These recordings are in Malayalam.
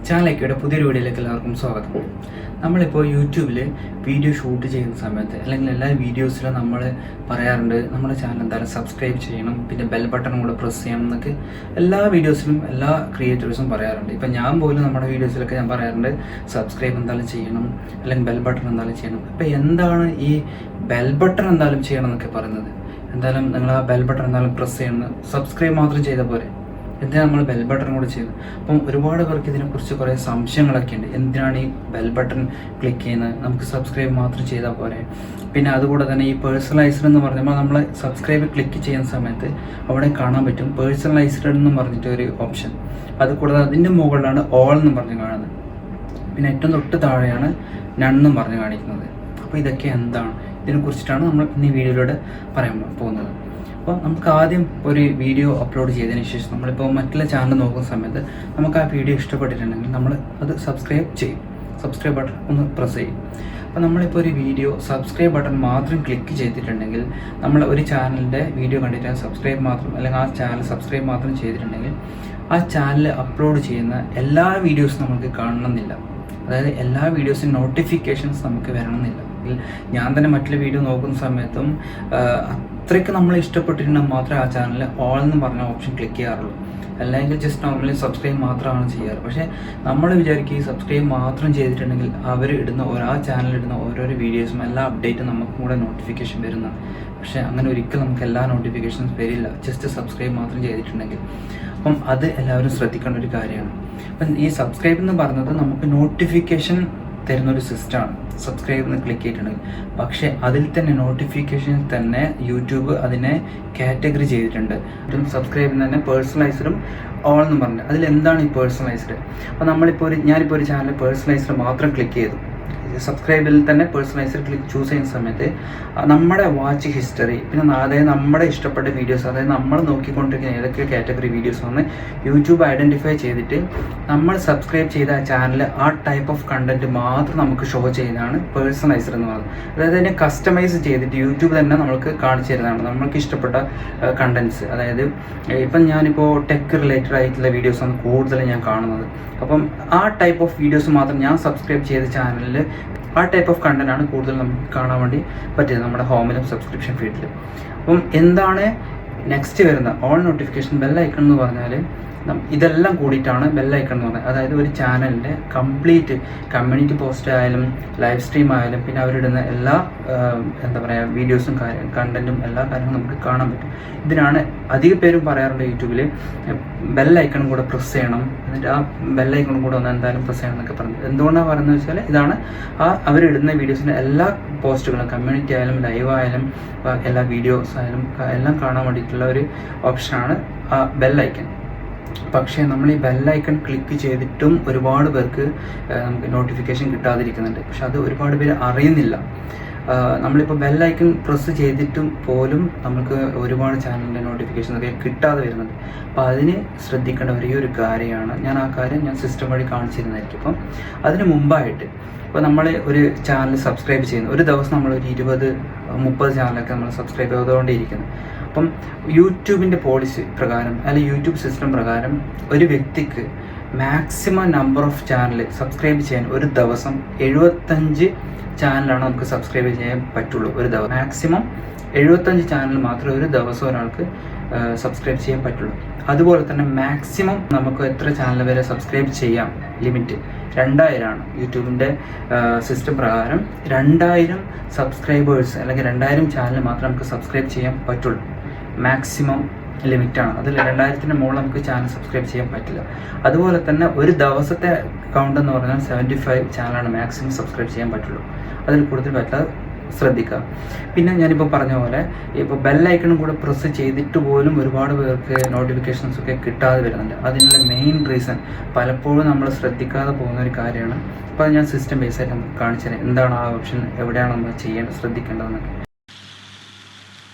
ചാനലേക്കയുടെ പുതിയൊരു വീഡിയോയിലേക്ക് എല്ലാവർക്കും സ്വാഗതം. നമ്മളിപ്പോൾ യൂട്യൂബിൽ വീഡിയോ ഷൂട്ട് ചെയ്യുന്ന സമയത്ത് അല്ലെങ്കിൽ എല്ലാ വീഡിയോസിലും നമ്മൾ പറയാറുണ്ട് നമ്മുടെ ചാനൽ എന്തായാലും സബ്സ്ക്രൈബ് ചെയ്യണം, പിന്നെ ബെൽ ബട്ടൺ കൂടെ പ്രസ് ചെയ്യണം എന്നൊക്കെ എല്ലാ വീഡിയോസിലും എല്ലാ ക്രിയേറ്റേഴ്സും പറയാറുണ്ട്. ഇപ്പം ഞാൻ പോലും നമ്മുടെ വീഡിയോസിലൊക്കെ ഞാൻ പറയാറുണ്ട് സബ്സ്ക്രൈബ് എന്തായാലും ചെയ്യണം അല്ലെങ്കിൽ ബെൽ ബട്ടൺ എന്തായാലും ചെയ്യണം. അപ്പോൾ എന്താണ് ഈ ബെൽ ബട്ടൺ എന്തായാലും ചെയ്യണം എന്നൊക്കെ പറയുന്നത്? എന്തായാലും നിങ്ങൾ ആ ബെൽ ബട്ടൺ എന്തായാലും പ്രസ് ചെയ്യണം, സബ്സ്ക്രൈബ് മാത്രം ചെയ്താൽ പോരെ, എന്തിനാണ് നമ്മൾ ബെൽ ബട്ടൺ കൂടെ ചെയ്യുന്നത്? അപ്പം ഒരുപാട് പേർക്ക് ഇതിനെക്കുറിച്ച് കുറേ സംശയങ്ങളൊക്കെ ഉണ്ട്. എന്തിനാണ് ഈ ബെൽ ബട്ടൺ ക്ലിക്ക് ചെയ്യുന്നത്? നമുക്ക് സബ്സ്ക്രൈബ് മാത്രം ചെയ്താൽ പോരെ? പിന്നെ അതുകൂടെ തന്നെ ഈ പേഴ്സണലൈസ്ഡ് എന്ന് പറഞ്ഞപ്പോൾ നമ്മൾ സബ്സ്ക്രൈബ് ക്ലിക്ക് ചെയ്യുന്ന സമയത്ത് അവിടെ കാണാൻ പറ്റും പേഴ്സണലൈസ്ഡ് എന്ന് പറഞ്ഞിട്ട് ഒരു ഓപ്ഷൻ. അതുകൂടാതെ അതിൻ്റെ മുകളിലാണ് ഓൾ എന്ന് പറഞ്ഞ് കാണുന്നത്. പിന്നെ ഏറ്റവും തൊട്ട് താഴെയാണ് നൺ എന്നും പറഞ്ഞ് കാണിക്കുന്നത്. അപ്പോൾ ഇതൊക്കെ എന്താണ്? ഇതിനെക്കുറിച്ചിട്ടാണ് നമ്മൾ ഇന്ന് ഈ വീഡിയോയിലൂടെ പറയാൻ പോകുന്നത്. അപ്പോൾ നമുക്ക് ആദ്യം ഒരു വീഡിയോ അപ്ലോഡ് ചെയ്തതിന് ശേഷം നമ്മളിപ്പോൾ മറ്റുള്ള ചാനൽ നോക്കുന്ന സമയത്ത് നമുക്ക് ആ വീഡിയോ ഇഷ്ടപ്പെട്ടിട്ടുണ്ടെങ്കിൽ നമ്മൾ അത് സബ്സ്ക്രൈബ് ചെയ്യും, സബ്സ്ക്രൈബ് ബട്ടൺ ഒന്ന് പ്രസ് ചെയ്യും. അപ്പോൾ നമ്മളിപ്പോൾ ഒരു വീഡിയോ സബ്സ്ക്രൈബ് ബട്ടൺ മാത്രം ക്ലിക്ക് ചെയ്തിട്ടുണ്ടെങ്കിൽ, നമ്മൾ ഒരു ചാനലിൻ്റെ വീഡിയോ കണ്ടിട്ട് സബ്സ്ക്രൈബ് മാത്രം അല്ലെങ്കിൽ ആ ചാനൽ സബ്സ്ക്രൈബ് മാത്രം ചെയ്തിട്ടുണ്ടെങ്കിൽ ആ ചാനൽ അപ്ലോഡ് ചെയ്യുന്ന എല്ലാ വീഡിയോസും നമുക്ക് കാണണമെന്നില്ല. അതായത് എല്ലാ വീഡിയോസിനും നോട്ടിഫിക്കേഷൻസ് നമുക്ക് വരണമെന്നില്ല. ഞാൻ തന്നെ മറ്റുള്ള വീഡിയോ നോക്കുന്ന സമയത്തും അത്രയ്ക്ക് നമ്മൾ ഇഷ്ടപ്പെട്ടിട്ടുണ്ടെങ്കിൽ മാത്രമേ ആ ചാനലിൽ ഓൾ എന്ന് പറഞ്ഞ ഓപ്ഷൻ ക്ലിക്ക് ചെയ്യാറുള്ളൂ. അല്ലെങ്കിൽ ജസ്റ്റ് നോർമലി സബ്സ്ക്രൈബ് മാത്രമാണ് ചെയ്യാറ്. പക്ഷേ നമ്മൾ വിചാരിക്കും ഈ സബ്സ്ക്രൈബ് മാത്രം ചെയ്തിട്ടുണ്ടെങ്കിൽ അവർ ഇടുന്ന ആ ചാനലിൽ ഇടുന്ന ഓരോരോ വീഡിയോസും എല്ലാ അപ്ഡേറ്റും നമുക്കും കൂടെ നോട്ടിഫിക്കേഷൻ വരുന്നതാണ്. പക്ഷേ അങ്ങനെ ഒരിക്കലും നമുക്ക് എല്ലാ നോട്ടിഫിക്കേഷൻസ് വരില്ല ജസ്റ്റ് സബ്സ്ക്രൈബ് മാത്രം ചെയ്തിട്ടുണ്ടെങ്കിൽ. അപ്പം അത് എല്ലാവരും ശ്രദ്ധിക്കേണ്ട ഒരു കാര്യമാണ്. അപ്പം ഈ സബ്സ്ക്രൈബ് എന്ന് പറയുന്നത് നമുക്ക് നോട്ടിഫിക്കേഷൻ തരുന്നൊരു സിസ്റ്റമാണ്. സബ്സ്ക്രൈബ് എന്ന് ക്ലിക്ക് ചെയ്തിട്ടുണ്ടെങ്കിൽ, പക്ഷേ അതിൽ തന്നെ നോട്ടിഫിക്കേഷൻ തന്നെ യൂട്യൂബ് അതിനെ കാറ്റഗറി ചെയ്തിട്ടുണ്ട്. സബ്സ്ക്രൈബിൽ തന്നെ പേഴ്സണലൈസ്ഡും ഓൾ എന്ന് പറഞ്ഞിട്ട് അതിലെന്താണ് ഈ പേഴ്സണലൈസ്ഡ്? അപ്പോൾ ഞാനിപ്പോൾ ഒരു ചാനൽ പേഴ്സണലൈസ്ഡ് മാത്രം ക്ലിക്ക് ചെയ്തു. സബ്സ്ക്രൈബിൽ തന്നെ പേഴ്സണലൈസ്ഡ് ക്ലിക്ക് ചൂസ് ചെയ്യുന്ന സമയത്ത് നമ്മുടെ വാച്ച് ഹിസ്റ്ററി, പിന്നെ അതായത് നമ്മുടെ ഇഷ്ടപ്പെട്ട വീഡിയോസ്, അതായത് നമ്മൾ നോക്കിക്കൊണ്ടിരിക്കുന്ന ഏതൊക്കെ കാറ്റഗറി വീഡിയോസ് വന്ന് യൂട്യൂബ് ഐഡൻറ്റിഫൈ ചെയ്തിട്ട് നമ്മൾ സബ്സ്ക്രൈബ് ചെയ്ത ആ ചാനൽ ആ ടൈപ്പ് ഓഫ് കണ്ടന്റ് മാത്രം നമുക്ക് ഷോ ചെയ്യുന്നതാണ് പേഴ്സണലൈസ്ഡ് എന്ന് പറയുന്നത്. അതായത് അതിനെ കസ്റ്റമൈസ് ചെയ്തിട്ട് യൂട്യൂബ് തന്നെ നമുക്ക് കാണിച്ചു തരുന്നതാണ് നമ്മൾക്ക് ഇഷ്ടപ്പെട്ട കണ്ടന്റ്സ്. അതായത് ഇപ്പം ഞാനിപ്പോൾ ടെക് റിലേറ്റഡ് ആയിട്ടുള്ള വീഡിയോസാണ് കൂടുതലും ഞാൻ കാണുന്നത്. അപ്പം ആ ടൈപ്പ് ഓഫ് വീഡിയോസ് മാത്രം ഞാൻ സബ്സ്ക്രൈബ് ചെയ്ത ചാനലിൽ ആ ടൈപ്പ് ഓഫ് കണ്ടന്റാണ് കൂടുതൽ നമുക്ക് കാണാൻ വേണ്ടി പറ്റിയത് നമ്മുടെ ഹോമിലും സബ്സ്ക്രിപ്ഷൻ ഫീഡിലും. അപ്പം എന്താണ് നെക്സ്റ്റ് വരുന്ന ഓൾ നോട്ടിഫിക്കേഷൻ ബെൽ ഐക്കൺ എന്ന് പറഞ്ഞാൽ ഇതെല്ലാം കൂടിയിട്ടാണ് ബെൽ ഐക്കൺ എന്ന് പറയുന്നത്. അതായത് ഒരു ചാനലിൻ്റെ കംപ്ലീറ്റ് കമ്മ്യൂണിറ്റി പോസ്റ്റ് ആയാലും ലൈവ് സ്ട്രീം ആയാലും പിന്നെ അവരിടുന്ന എല്ലാ വീഡിയോസും കണ്ടന്റും എല്ലാ കാര്യങ്ങളും നമുക്ക് കാണാൻ പറ്റും. ഇതിനാണ് അധിക പേരും പറയാറുണ്ട് യൂട്യൂബിൽ ബെൽ ഐക്കണും കൂടെ പ്രസ് ചെയ്യണം, എന്നിട്ട് ആ ബെൽ ഐക്കണും കൂടെ ഒന്ന് എന്തായാലും പ്രസ് ചെയ്യണം എന്നൊക്കെ പറഞ്ഞത്. എന്തുകൊണ്ടാണ് പറയുന്നത് വെച്ചാൽ ഇതാണ് അവരിടുന്ന വീഡിയോസിൻ്റെ എല്ലാ പോസ്റ്റുകളും കമ്മ്യൂണിറ്റി ആയാലും ലൈവ് ആയാലും എല്ലാ വീഡിയോസ് ആയാലും എല്ലാം കാണാൻ വേണ്ടിയിട്ടുള്ള ഒരു ഓപ്ഷനാണ് ആ ബെൽ ഐക്കൺ. പക്ഷേ നമ്മൾ ഈ ബെൽ ഐക്കൺ ക്ലിക്ക് ചെയ്തിട്ടും ഒരുപാട് പേർക്ക് നമുക്ക് നോട്ടിഫിക്കേഷൻ കിട്ടാതിരിക്കുന്നുണ്ട്. പക്ഷെ അത് ഒരുപാട് പേര് അറിയുന്നില്ല. നമ്മളിപ്പോൾ ബെൽ ഐക്കൺ പ്രസ് ചെയ്തിട്ടും പോലും നമുക്ക് ഒരുപാട് ചാനലിൻ്റെ നോട്ടിഫിക്കേഷൻ ഒക്കെ കിട്ടാതെ വരുന്നുണ്ട്. അപ്പോൾ അതിന് ശ്രദ്ധിക്കേണ്ട ഒരു കാര്യമാണ്. ആ കാര്യം ഞാൻ സിസ്റ്റം വഴി കാണിച്ചിരുന്നതായിരിക്കും. അപ്പം അതിന് മുമ്പായിട്ട് ഇപ്പോൾ നമ്മൾ ഒരു ചാനൽ സബ്സ്ക്രൈബ് ചെയ്യുന്നു, ഒരു ദിവസം നമ്മളൊരു 20-30 ചാനലൊക്കെ നമ്മൾ സബ്സ്ക്രൈബ് ചെയ്തുകൊണ്ടേയിരിക്കുന്നു. അപ്പം യൂട്യൂബിൻ്റെ പോളിസി പ്രകാരം അല്ലെങ്കിൽ യൂട്യൂബ് സിസ്റ്റം പ്രകാരം ഒരു വ്യക്തിക്ക് maximum number of channel subscribe ചെയ്യാൻ ഒരു ദിവസം 75 ചാനലാണ് നമുക്ക് സബ്സ്ക്രൈബ് ചെയ്യാൻ പറ്റുള്ളൂ. ഒരു ദിവസം മാക്സിമം 75 ചാനൽ മാത്രമേ ഒരു ദിവസം ഒരാൾക്ക് സബ്സ്ക്രൈബ് ചെയ്യാൻ പറ്റുള്ളൂ. അതുപോലെ തന്നെ മാക്സിമം നമുക്ക് എത്ര ചാനൽ വരെ സബ്സ്ക്രൈബ് ചെയ്യാം ലിമിറ്റ് 2000 ആണ്. യൂട്യൂബിൻ്റെ സിസ്റ്റം പ്രകാരം 2000 സബ്സ്ക്രൈബേഴ്സ് അല്ലെങ്കിൽ 2000 ചാനൽ മാത്രമേ നമുക്ക് സബ്സ്ക്രൈബ് ചെയ്യാൻ പറ്റുള്ളൂ. മാക്സിമം ലിമിറ്റാണ്. അതിൽ 2000-ന് മുകളിൽ നമുക്ക് ചാനൽ സബ്സ്ക്രൈബ് ചെയ്യാൻ പറ്റില്ല. അതുപോലെ തന്നെ ഒരു ദിവസത്തെ കൗണ്ട് എന്ന് പറഞ്ഞാൽ 75 ചാനലാണ് മാക്സിമം സബ്സ്ക്രൈബ് ചെയ്യാൻ പറ്റുള്ളൂ. അതിൽ കൂടുതൽ പറ്റാതെ ശ്രദ്ധിക്കുക. പിന്നെ ഞാനിപ്പോൾ പറഞ്ഞ പോലെ ഇപ്പോൾ ബെൽ ഐക്കണും കൂടെ പ്രസ് ചെയ്തിട്ട് പോലും ഒരുപാട് പേർക്ക് നോട്ടിഫിക്കേഷൻസ് ഒക്കെ കിട്ടാതെ വരുന്നുണ്ട്. അതിനുള്ള മെയിൻ റീസൺ പലപ്പോഴും നമ്മൾ ശ്രദ്ധിക്കാതെ പോകുന്ന ഒരു കാര്യമാണ്. അപ്പോൾ ഞാൻ സിസ്റ്റം ബേസ് ആയിട്ട് നമുക്ക് കാണിച്ചു തരാം എന്താണ് ആ ഓപ്ഷൻ, എവിടെയാണ് നമ്മൾ ശ്രദ്ധിക്കേണ്ടതെന്നൊക്കെ.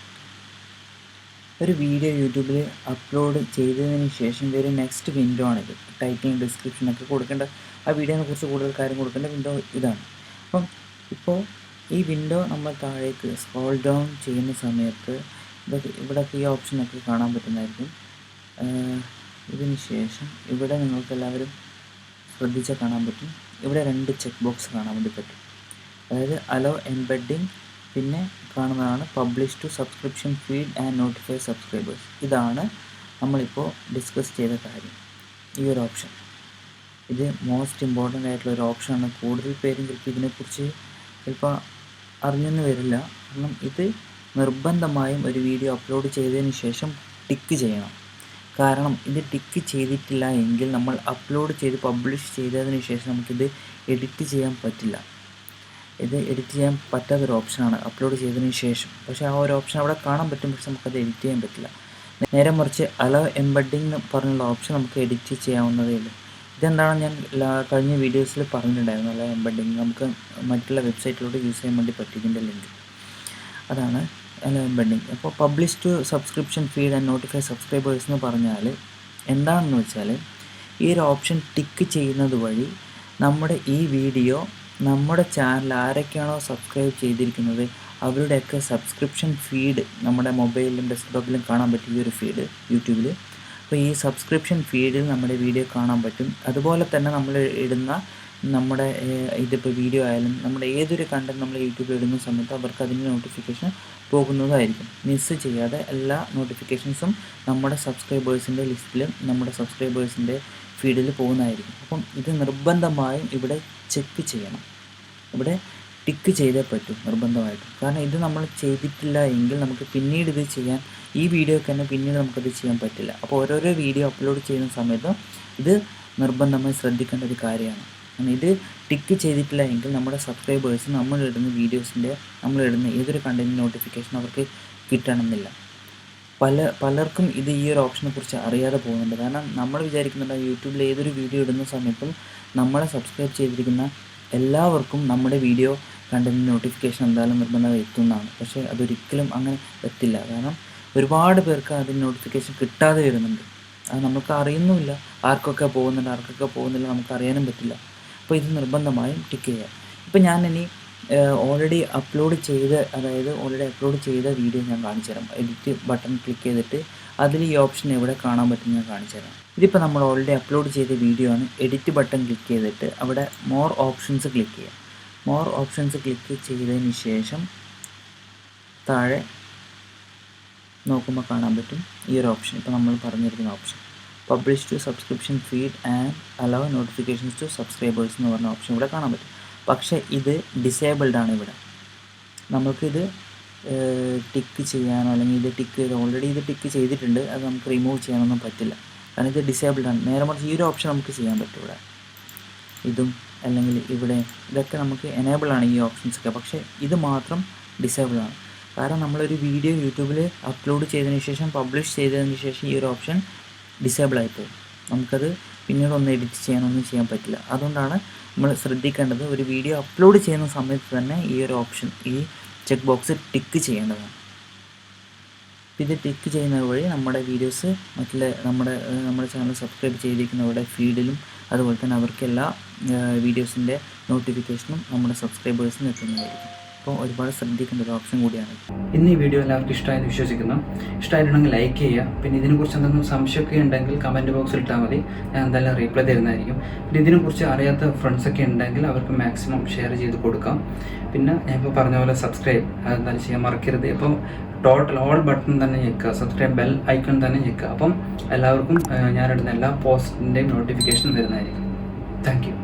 ഒരു വീഡിയോ യൂട്യൂബിൽ അപ്ലോഡ് ചെയ്തതിന് ശേഷം വരും നെക്സ്റ്റ് വിൻഡോ ആണിത്. ടൈറ്റിൽ ഡിസ്ക്രിപ്ഷനൊക്കെ കൊടുക്കേണ്ട ആ വീഡിയോനെ കുറിച്ച് കൂടുതൽ കാര്യം കൊടുക്കേണ്ട വിൻഡോ ഇതാണ്. അപ്പം ഇപ്പോൾ ഈ വിൻഡോ നമ്മൾ താഴേക്ക് സ്ക്രോൾ ഡൗൺ ചെയ്യുന്ന സമയത്ത് ഇവിടെയൊക്കെ ഈ ഓപ്ഷനൊക്കെ കാണാൻ പറ്റുന്നതായിരിക്കും. ഇതിന് ശേഷം ഇവിടെ നിങ്ങൾക്ക് എല്ലാവരും ശ്രദ്ധിച്ചാൽ കാണാൻ പറ്റും, ഇവിടെ 2 ചെക്ക് ബോക്സ് കാണാൻ വേണ്ടി പറ്റും. അതായത് അലോ എംബെഡിങ്, പിന്നെ കാണുന്നതാണ് publish to subscription feed and notify subscribers. ഇതാണ് നമ്മളിപ്പോൾ ഡിസ്കസ് ചെയ്ത കാര്യം. ഈ ഒരു ഓപ്ഷൻ ഇത് മോസ്റ്റ് ഇമ്പോർട്ടൻ്റ് ആയിട്ടുള്ള ഒരു ഓപ്ഷനാണ്. കൂടുതൽ പേരും ചിലപ്പോൾ ഇതിനെക്കുറിച്ച് ചിലപ്പോൾ അറിഞ്ഞെന്ന് വരില്ല. കാരണം ഇത് നിർബന്ധമായും ഒരു വീഡിയോ അപ്ലോഡ് ചെയ്തതിന് ശേഷം ടിക്ക് ചെയ്യണം. കാരണം ഇത് ടിക്ക് ചെയ്തിട്ടില്ല എങ്കിൽ നമ്മൾ അപ്ലോഡ് ചെയ്ത് പബ്ലിഷ് ചെയ്തതിന് ശേഷം നമുക്കിത് എഡിറ്റ് ചെയ്യാൻ പറ്റില്ല. ഇത് എഡിറ്റ് ചെയ്യാൻ പറ്റാത്തൊരു ഓപ്ഷനാണ് അപ്ലോഡ് ചെയ്തതിന് ശേഷം. പക്ഷേ ആ ഒരു ഓപ്ഷൻ അവിടെ കാണാൻ പറ്റും, പക്ഷെ നമുക്കത് എഡിറ്റ് ചെയ്യാൻ പറ്റില്ല. നേരെ മറിച്ച് അലോ എംബഡിങ് എന്ന് പറഞ്ഞുള്ള ഓപ്ഷൻ നമുക്ക് എഡിറ്റ് ചെയ്യാവുന്നതേ ഉള്ളൂ. ഇതെന്താണ് ഞാൻ കഴിഞ്ഞ വീഡിയോസിൽ പറഞ്ഞിട്ടുണ്ടായിരുന്നു. അലോ എംബഡിങ് നമുക്ക് മറ്റുള്ള വെബ്സൈറ്റിലൂടെ യൂസ് ചെയ്യാൻ വേണ്ടി പറ്റിയതിൻ്റെ ലിങ്ക് അതാണ് അലോ എംബഡിങ്. അപ്പോൾ publish to subscription feed and notify subscribers എന്ന് പറഞ്ഞാൽ എന്താണെന്ന് വെച്ചാൽ ഈ ഒരു ഓപ്ഷൻ ടിക്ക് ചെയ്യുന്നത് വഴി നമ്മുടെ ഈ വീഡിയോ നമ്മുടെ ചാനൽ ആരൊക്കെയാണോ സബ്സ്ക്രൈബ് ചെയ്തിരിക്കുന്നത് അവരുടെയൊക്കെ സബ്സ്ക്രിപ്ഷൻ ഫീഡ് നമ്മുടെ മൊബൈലിലും ഡെസ്ക്ടോപ്പിലും കാണാൻ പറ്റും. ഈ ഒരു ഫീഡ് യൂട്യൂബിൽ. അപ്പോൾ ഈ സബ്സ്ക്രിപ്ഷൻ ഫീഡിൽ നമ്മുടെ വീഡിയോ കാണാൻ പറ്റും. അതുപോലെ തന്നെ നമ്മൾ ഇടുന്ന നമ്മുടെ ഇതിപ്പോൾ വീഡിയോ ആയാലും നമ്മുടെ ഏതൊരു കണ്ടന്റ് നമ്മൾ യൂട്യൂബിൽ ഇടുന്ന സമയത്ത് അവർക്ക് അതിൻ്റെ നോട്ടിഫിക്കേഷൻ പോകുന്നതായിരിക്കും. മിസ് ചെയ്യാതെ എല്ലാ നോട്ടിഫിക്കേഷൻസും നമ്മുടെ സബ്സ്ക്രൈബേഴ്സിൻ്റെ ലിസ്റ്റിലും നമ്മുടെ സബ്സ്ക്രൈബേഴ്സിൻ്റെ ഫീഡിൽ പോകുന്നതായിരിക്കും. അപ്പം ഇത് നിർബന്ധമായും ഇവിടെ ചെക്ക് ചെയ്യണം. ഇവിടെ ടിക്ക് ചെയ്തേ പറ്റൂ നിർബന്ധമായിട്ടും. കാരണം ഇത് നമ്മൾ ചെയ്തിട്ടില്ല എങ്കിൽ നമുക്ക് പിന്നീട് ഇത് ചെയ്യാൻ ഈ വീഡിയോക്ക് തന്നെ പിന്നീട് നമുക്കത് ചെയ്യാൻ പറ്റില്ല. അപ്പോൾ ഓരോരോ വീഡിയോ അപ്ലോഡ് ചെയ്യുന്ന സമയത്ത് ഇത് നിർബന്ധമായി ശ്രദ്ധിക്കേണ്ട ഒരു കാര്യമാണ്. കാരണം ഇത് ടിക്ക് ചെയ്തിട്ടില്ല എങ്കിൽ നമ്മുടെ സബ്സ്ക്രൈബേഴ്സ് നമ്മളിടുന്ന ഏതൊരു കണ്ടൻറ്റ് നോട്ടിഫിക്കേഷൻ അവർക്ക് കിട്ടണമെന്നില്ല. പലർക്കും ഇത് ഈ ഒരു ഓപ്ഷനെ കുറിച്ച് അറിയാതെ പോകുന്നുണ്ട്. കാരണം നമ്മൾ വിചാരിക്കുന്നുണ്ട് യൂട്യൂബിൽ ഏതൊരു വീഡിയോ ഇടുന്ന സമയത്തും നമ്മളെ സബ്സ്ക്രൈബ് ചെയ്തിരിക്കുന്ന എല്ലാവർക്കും നമ്മുടെ വീഡിയോ കണ്ടൻറ്റ് നോട്ടിഫിക്കേഷൻ എന്തായാലും നിർബന്ധമായി എത്തുന്നതാണ്. പക്ഷേ അതൊരിക്കലും അങ്ങനെ എത്തില്ല. കാരണം ഒരുപാട് പേർക്ക് അതിന് നോട്ടിഫിക്കേഷൻ കിട്ടാതെ വരുന്നുണ്ട്. അത് നമുക്ക് അറിയുന്നുമില്ല, ആർക്കൊക്കെ പോകുന്നില്ല നമുക്ക് അറിയാനും പറ്റില്ല. അപ്പോൾ ഇത് നിർബന്ധമായും ടിക്ക് ചെയ്യുക. ഇപ്പോൾ ഞാൻ ഇനി ഓൾറെഡി അപ്ലോഡ് ചെയ്ത വീഡിയോ ഞാൻ കാണിച്ചു തരാം. എഡിറ്റ് ബട്ടൺ ക്ലിക്ക് ചെയ്തിട്ട് അതിൽ ഈ ഓപ്ഷൻ എവിടെ കാണാൻ പറ്റും ഞാൻ കാണിച്ചു തരാം. ഇതിപ്പോൾ നമ്മൾ ഓൾറെഡി അപ്ലോഡ് ചെയ്ത വീഡിയോ ആണ്. എഡിറ്റ് ബട്ടൺ ക്ലിക്ക് ചെയ്തിട്ട് അവിടെ മോർ ഓപ്ഷൻസ് ക്ലിക്ക് ചെയ്യുക. മോർ ഓപ്ഷൻസ് ക്ലിക്ക് ചെയ്തതിന് ശേഷം താഴെ നോക്കുമ്പോൾ കാണാൻ പറ്റും ഈ ഒരു ഓപ്ഷൻ. ഇപ്പോൾ നമ്മൾ പറഞ്ഞിരിക്കുന്ന option publish to subscription feed and allow notifications to subscribers എന്ന് പറഞ്ഞ ഓപ്ഷൻ ഇവിടെ കാണാൻ പറ്റും. പക്ഷേ ഇത് ഡിസേബിൾഡ് ആണ്. ഇവിടെ നമുക്കിത് ടിക്ക് ചെയ്യാനോ അല്ലെങ്കിൽ ഓൾറെഡി ഇത് ടിക്ക് ചെയ്തിട്ടുണ്ട്, അത് നമുക്ക് റിമൂവ് ചെയ്യാനൊന്നും പറ്റില്ല. കാരണം ഇത് ഡിസേബിൾഡ് ആണ്. നേരെ മറിച്ച് ഈ ഒരു ഓപ്ഷൻ നമുക്ക് ചെയ്യാൻ പറ്റും. ഇവിടെ ഇതും അല്ലെങ്കിൽ ഇവിടെ ഇതൊക്കെ നമുക്ക് എനേബിൾ ആണ് ഈ ഓപ്ഷൻസൊക്കെ. പക്ഷേ ഇത് മാത്രം ഡിസേബിൾ ആണ്. കാരണം നമ്മളൊരു വീഡിയോ യൂട്യൂബിൽ അപ്ലോഡ് ചെയ്തതിന് ശേഷം പബ്ലിഷ് ചെയ്തതിന് ശേഷം ഈ ഒരു ഓപ്ഷൻ ഡിസേബിൾ ആയിപ്പോകും. നമുക്കത് പിന്നീട് ഒന്ന് എഡിറ്റ് ചെയ്യാനൊന്നും ചെയ്യാൻ പറ്റില്ല. അതുകൊണ്ടാണ് നമ്മൾ ശ്രദ്ധിക്കേണ്ടത് ഒരു വീഡിയോ അപ്ലോഡ് ചെയ്യുന്ന സമയത്ത് തന്നെ ഈ ഒരു ഓപ്ഷൻ ഈ ചെക്ക് ബോക്സ് ടിക്ക് ചെയ്യേണ്ടതാണ്. ഇത് ടിക്ക് ചെയ്യുന്നത് വഴി നമ്മുടെ വീഡിയോസ് നമ്മുടെ ചാനൽ സബ്സ്ക്രൈബ് ചെയ്തിരിക്കുന്നവരുടെ ഫീഡിലും അതുപോലെ തന്നെ അവർക്ക് എല്ലാ വീഡിയോസിൻ്റെ നോട്ടിഫിക്കേഷനും നമ്മുടെ സബ്സ്ക്രൈബേഴ്സിന് എത്തുന്നതായിരിക്കും. അപ്പോൾ ഒരുപാട് ശ്രദ്ധിക്കേണ്ട ഒരു ഓപ്ഷൻ കൂടിയാണ്. ഇന്ന് ഈ വീഡിയോ എല്ലാവർക്കും ഇഷ്ടമായെന്ന് വിശ്വസിക്കുന്നു. ഇഷ്ടമായിട്ടുണ്ടെങ്കിൽ ലൈക്ക് ചെയ്യുക. പിന്നെ ഇതിനെക്കുറിച്ച് എന്തെങ്കിലും സംശയമൊക്കെ ഉണ്ടെങ്കിൽ കമൻറ്റ് ബോക്സിൽ ഇട്ടാൽ മതി, ഞാൻ എന്തായാലും റീപ്ലൈ തരുന്നതായിരിക്കും. പിന്നെ ഇതിനെക്കുറിച്ച് അറിയാത്ത ഫ്രണ്ട്സൊക്കെ ഉണ്ടെങ്കിൽ അവർക്ക് മാക്സിമം ഷെയർ ചെയ്ത് കൊടുക്കാം. പിന്നെ ഞാൻ ഇപ്പോൾ പറഞ്ഞ പോലെ സബ്സ്ക്രൈബ് അതെന്തായാലും ചെയ്യാൻ മറക്കരുത്. അപ്പം ഓൾ ബട്ടൺ തന്നെ ഞെക്കുക, സബ്സ്ക്രൈബ് ബെൽ ഐക്കൺ തന്നെ ഞെക്കുക. അപ്പം എല്ലാവർക്കും ഞാനിടുന്ന എല്ലാ പോസ്റ്റിൻ്റെയും നോട്ടിഫിക്കേഷൻ വരുന്നതായിരിക്കും. Thank you.